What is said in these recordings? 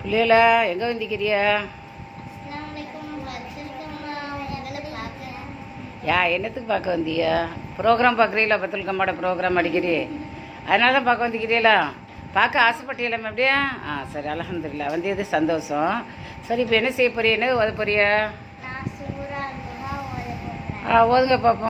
பிள்ளைகளா எங்கே வந்திக்கிறிய? என்னத்துக்கு பார்க்க வந்திய? ப்ரோக்ராம் பார்க்குறீங்களா? பத்துல்கம்மாட ப்ரோக்ராம் அடிக்கிறீ, அதனால தான் பார்க்க வந்துக்கிறீங்களா? பார்க்க ஆசைப்பட்டீங்களா? அப்படியே சரி, அல்ஹம்துலில்லாஹ் வந்தது சந்தோஷம். சரி, இப்போ என்ன செய்ய போறிய? என்ன ஓத போறிய? ஓதுங்க பார்ப்போம்.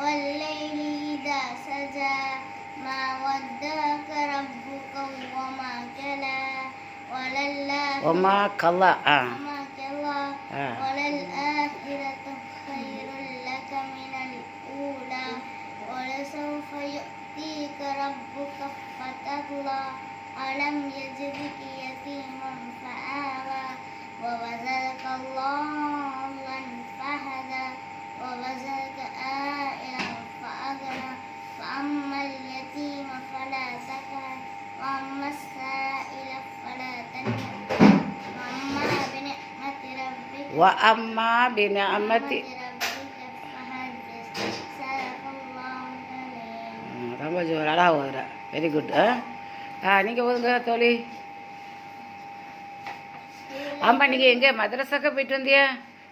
والليل إذا سجى ما ودعك ربك وما كلا وللآخرة خير لك من الأولى ولسوف يؤتيك ربك فترضى ألم يجدك يتيما فآوى ووجدك ضالا فهدى ووجدك عائلا فأغنى فأما اليتيم فلا تقهر وأما السائل فلا تنهر وأما بنعمة ربك فحدث صدق الله العظيم. ரொம்ப அழகாக ஓதுற. Very good. நீங்கள் ஓதுங்க தோழி. ஆமாம், நீங்கள் எங்கே மதரசாக்க போயிட்டு வந்தியா?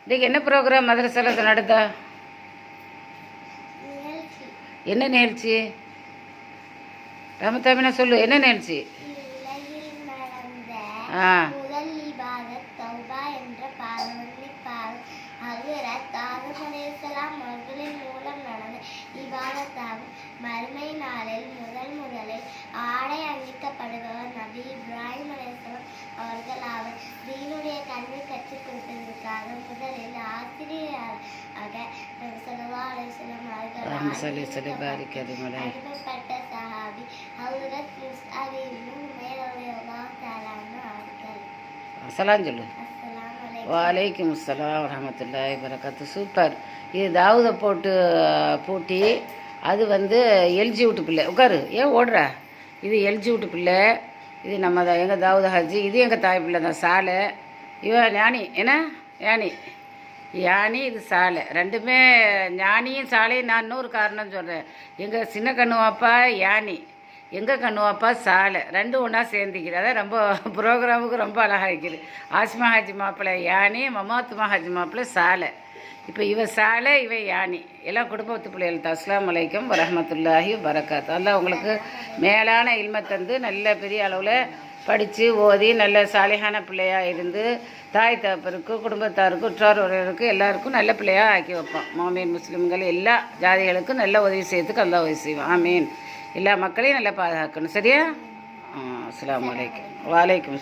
இன்றைக்கி என்ன ப்ரோக்ராம் மதரசாவில் நடந்தா? என்ன நிகழ்ச்சி? ரமத்தாமினா சொல்லு, என்ன நிகழ்ச்சி? அவர்களின் மூலம் நடந்த இபாதத்தாகும். மறுமை நாளில் முதலில் ஆடை அணிவிக்கப்படுபவர் நபி இப்ராஹிம் அலைஹிஸ்ஸலாம் அவர்கள். அவர் தீனுடைய கல்வி கற்றுக் கொடுத்ததற்காக முதலில் ஆசிரியராக ஸல்லல்லாஹு அலைஹி வஸல்லம் அவர்கள் அனுப்பப்பட்ட சஹாபி ஹஜ்ரத் முஸ்அப் இப்னு உமைர் ரலியல்லாஹு தஆலா அன்ஹு அவர்கள். அஸ்ஸலாம் சொல்லு. வலைக்கும் அஸ்ஸலாம் வரஹ்மத்துல்லாஹி வரகாத்து. சூப்பர். இது தாவூத போட்டி. அது வந்து எல்ஜி வீட்டு பிள்ளை. உட்காரு, ஏன் ஓடுற? இது எல்ஜி வீட்டு பிள்ளை. இது நம்ம எங்கள் தாவூத ஹஜ்ஜி. இது எங்கள் தாய் பிள்ளை தான் சாலை. இவன் ஞானி. என்ன யானி, இது சாலை. ரெண்டுமே ஞானியும் சாலையும். நான் இன்னொரு காரணம் சொல்கிறேன். எங்கள் சின்ன கண்ணுவாப்பா யானி, எங்கள் கண்ணுவாப்பா சாலை. ரெண்டும் ஒன்றா சேர்ந்துக்கிறது. அதான் ரொம்ப ப்ரோக்ராமுக்கு ரொம்ப அழகாக இருக்குது. ஆஸ்மா ஹாஜி மாப்பிள்ளை யானி, மமாத்துமா ஹாஜி மாப்பிள்ளை சாலை. இப்போ இவன் சாலை, இவன் யானி. எல்லாம் குடும்பத்து பிள்ளைகள் தான். அஸ்ஸலாமு அலைக்கும் வரஹ்மத்துல்லாஹி வரகாத்து. அல்லாஹ் உங்களுக்கு மேலான இல்மை தந்து நல்ல பெரிய அளவில் படித்து ஓதி நல்ல சாலிகான பிள்ளையாக இருந்து தாய் தகப்பருக்கு, குடும்பத்தாருக்கு, உற்றார் உறவினருக்கு எல்லாருக்கும் நல்ல பிள்ளையாக ஆக்கி வைப்போம். மோமீன் முஸ்லீம்கள் எல்லா ஜாதிகளுக்கும் நல்ல உதவி செய்யறதுக்கு அல்லாஹ் உதவி செய்வோம். ஆமீன். எல்லா மக்களையும் நல்லா பாதுகாக்கணும். சரியா? அஸ்ஸலாமு அலைக்கும். வலைக்கும்.